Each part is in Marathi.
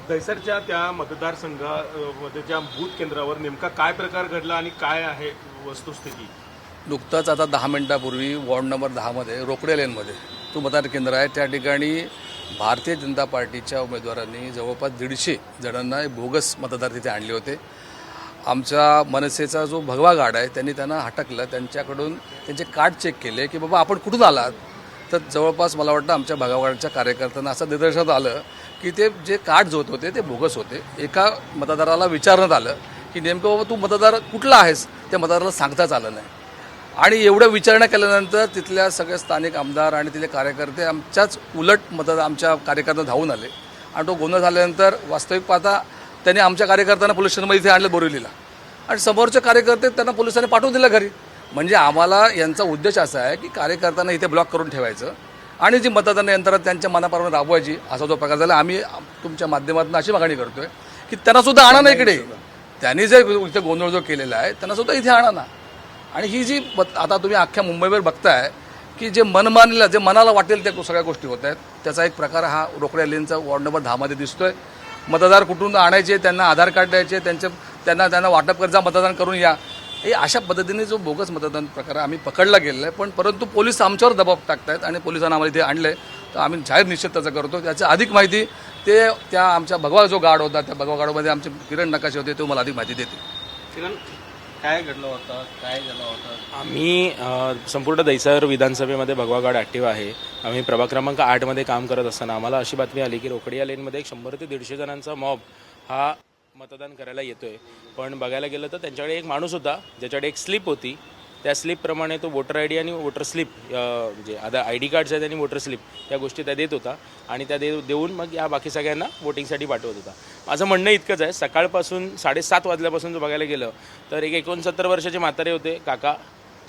दैसरच्या त्या मतदारसंघामध्ये ज्या बूथ केंद्रावर नेमका काय प्रकार घडला आणि काय आहे वस्तुस्थिती? नुकताच आता 10 मिनिटापूर्वी वॉर्ड नंबर 10मध्ये रोकडे लेनमध्ये तो मतदान केंद्र आहे, त्या ठिकाणी भारतीय जनता पार्टीच्या उमेदवारांनी जवळपास 150 जणांना बोगस मतदार तिथे आणले होते. आमच्या मनसेचा जो भगवा गाड आहे त्यांनी त्यांना हटकलं, त्यांच्याकडून त्यांचे कार्ड चेक केले की बाबा आपण कुठून आलात. तर जवळपास मला वाटतं आमच्या भगवा गाडच्या कार्यकर्त्यांना असं निदर्शनात आलं की ते जे कार्ड जो होते ते बोगस होते. एका मतदाराला विचारण्यात आलं की नेमकं बाबा तू मतदार कुठला आहेस, त्या मतदाराला सांगताच आलं नाही. आणि एवढं विचारणा केल्यानंतर तिथल्या सगळे स्थानिक आमदार आणि तिथले कार्यकर्ते आमच्याच उलट आमच्या कार्यकर्त्यांना धावून आले आणि तो गोंधळ झाल्यानंतर वास्तविक पाहता त्यांनी आमच्या कार्यकर्त्यांना पोलीस स्टेशनमध्ये इथे आणलं बोरिवलीला, आणि समोरचे कार्यकर्ते त्यांना पोलिसांनी पाठवून दिलं घरी. म्हणजे आम्हाला यांचा उद्देश असा आहे की कार्यकर्त्यांना इथे ब्लॉक करून ठेवायचं आणि जी मतदान यंत्रणा त्यांच्या मनाप्रमाणे राबवायची, असा जो प्रकार झाला. आम्ही तुमच्या माध्यमातून अशी मागणी करतोय की त्यांनासुद्धा आणा ना इकडे. त्यांनी जे इथे गोंधळ जो केलेला आहे त्यांनासुद्धा इथे आणा ना. आणि ही जी आता तुम्ही अख्ख्या मुंबईवर बघताय की जे मनमानीला जे मनाला वाटेल त्या सगळ्या गोष्टी होत आहेत, त्याचा एक प्रकार हा रोकड्या लेनचा वॉर्ड नंबर 10मध्ये दिसतोय. मतदार कुठून आणायचे, त्यांना आधार कार्ड द्यायचे, त्यांना वाटप कर, जा मतदान करून या, हे अशा पद्धतीने जो बोगस मतदान प्रकार आम्ही पकडला गेलेला आहे. परंतु पोलीस आमच्यावर दबाव टाकतायत आणि पोलिसांना आम्हाला इथे आणले, तर आम्ही जाहीर निषेध त्याचा करतो. त्याची अधिक माहिती ते त्या आमच्या भगवा जो गार्ड होता त्या भगवा गार्डमध्ये आमचे किरण नकाशे होते, तो मला अधिक माहिती देते. किरण, काय घडलं होतं, काय झालं होतं? आम्ही संपूर्ण दैसर विधानसभेमध्ये भगवा गार्ड ॲक्टिव्ह आहे. आम्ही प्रभाग क्रमांक 8मध्ये काम करत असताना आम्हाला अशी बातमी आली की रोकडिया लेनमध्ये एक 100 ते 150 जणांचा मॉब हा मतदान करायला येतोय. पण बघायला गेलं तर त्यांच्याकडे एक माणूस होता ज्याच्याकडे एक स्लिप होती. त्या स्लिपप्रमाणे तो वोटर आय डी आणि वोटर स्लिप म्हणजे आता आय डी कार्ड्स आहेत आणि वोटर स्लिप या गोष्टी त्या देत होता आणि त्या देऊन मग या बाकी सगळ्यांना वोटिंगसाठी पाठवत होता. माझं म्हणणं इतकंच आहे, सकाळपासून 7:30 वाजल्यापासून जो बघायला गेलं तर एक 69 वर्षाचे म्हातारे होते काका.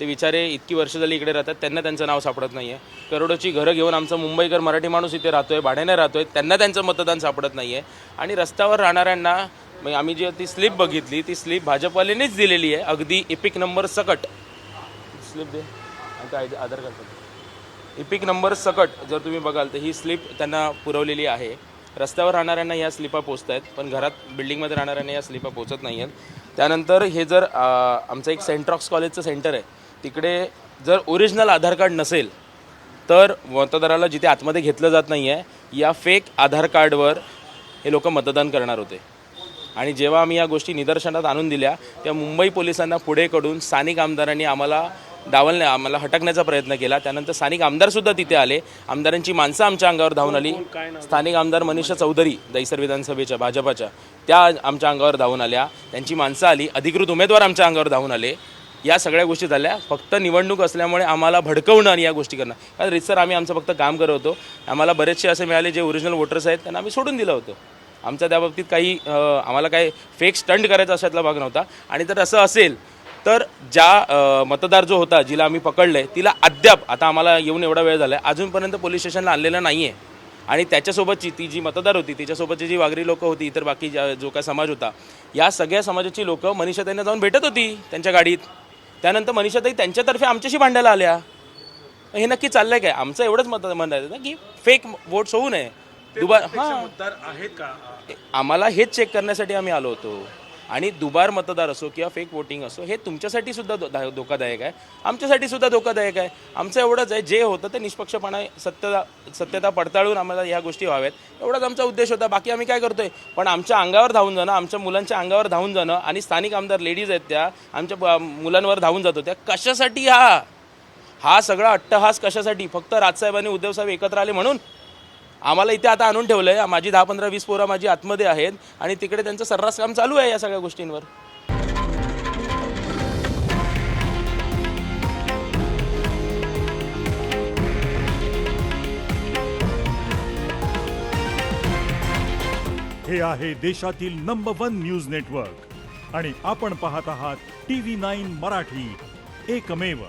ते विचारे इतकी वर्ष झाली इकडे राहतात, त्यांना त्यांचं नाव सापडत नाही आहे. करोडोची घरं घेऊन आमचा मुंबईकर मराठी माणूस इथे राहतोय, भाड्याने राहतोय, त्यांना त्यांचं मतदान सापडत नाही आहे. आणि रस्त्यावर राहणाऱ्यांना आम्ही जी ती स्लिप बघितली, ती स्लिप भाजपवाल्यांनीच दिलेली आहे, अगदी इपिक नंबर सकट स्लिप दे आता आधार कार्ड इपिक नंबर सकट जर तुम्ही बघाल तर ही स्लिप त्यांना पुरवलेली आहे. रस्त्यावर राहणाऱ्यांना ह्या स्लिपा पोचत आहेत, पण घरात बिल्डिंगमध्ये राहणाऱ्यांना या स्लिपा पोचत नाही आहेत. त्यानंतर हे जर आमचं एक सेंट्रॉक्स कॉलेजचं सेंटर आहे, तिकडे जर ओरिजिनल आधार कार्ड नसेल तर मतदाराला जिथे आतमध्ये घेतलं जात नाही आहे, या फेक आधार कार्डवर हे लोक मतदान करणार होते. आणि जेव्हा आम्ही या गोष्टी निदर्शनात आणून दिल्या तेव्हा मुंबई पोलिसांना पुढे कडून स्थानिक आमदारांनी आम्हाला हटकण्याचा प्रयत्न केला. त्यानंतर स्थानिक आमदारसुद्धा तिथे आले. आमदारांची माणसं आमच्या अंगावर धावून आली. स्थानिक आमदार मनीषा चौधरी दैसर विधानसभेच्या भाजपाच्या, त्या आमच्या अंगावर धावून आल्या. त्यांची माणसं आली, अधिकृत उमेदवार आमच्या अंगावर धावून आले. या सगळ्या गोष्टी झाल्या. फक्त निवडणूक असल्यामुळे आम्हाला भडकवणं आणि या गोष्टी करणं, कारण रितसर आम्ही आमचं फक्त काम करत होतो. आम्हाला बरेचसे असे मिळाले जे ओरिजिनल वोटर्स आहेत त्यांना आम्ही सोडून दिलं होतं. आमच्या त्या बाबतीत काही आम्हाला काही फेक स्टंट करायचा अशातला भाग नव्हता. आणि जर असं असेल तर ज्या मतदार जो होता जिला आम्ही पकडलं आहे तिला अद्याप, आता आम्हाला येऊन एवढा वेळ झाला आहे, अजूनपर्यंत पोलीस स्टेशनला आणलेलं नाही आहे. आणि त्याच्यासोबतची ती जी मतदार होती तिच्यासोबतची जी वागरी लोकं होती, इतर बाकी जो काय समाज होता, या सगळ्या समाजाची लोकं मनीषाताईंना जाऊन भेटत होती त्यांच्या गाडीत. त्यानंतर मनीषाताई त्यांच्यातर्फे आमच्याशी भांडायला आल्या. हे नक्की चाललंय काय? आमचं एवढंच म्हणणं ना की फेक वोट्स होऊ नये. मतदार आहेत का? आम्हाला हेच चेक करण्यासाठी आम्ही आलो होतो. आणि दुबार मतदार असो किंवा फेक वोटिंग असो, हे तुमच्यासाठी सुद्धा धोकादायक आहे, आमच्यासाठी सुद्धा धोकादायक आहे. आमचं एवढंच आहे, जे होतं ते निष्पक्षपणे सत्यता पडताळून आम्हाला या गोष्टी व्हाव्यात, एवढाच आमचा उद्देश होता. बाकी आम्ही काय करतोय? पण आमच्या अंगावर धावून जाणं, आमच्या मुलांच्या अंगावर धावून जाणं, आणि स्थानिक आमदार लेडीज आहेत त्या आमच्या मुलांवर धावून जात होत्या. कशासाठी हा सगळा अट्टहास कशासाठी? फक्त राजसाहेब आणि उद्धवसाहेब एकत्र आले म्हणून आम्हाला इथे आता आणून ठेवलं आहे. माझी 10, 15, 20 पोरं माझी आतमध्ये आहेत आणि तिकडे त्यांचं सर्रास काम चालू आहे या सगळ्या गोष्टींवर. हे आहे देशातील नंबर 1 न्यूज नेटवर्क आणि आपण पाहत आहात TV9 मराठी, एकमेव.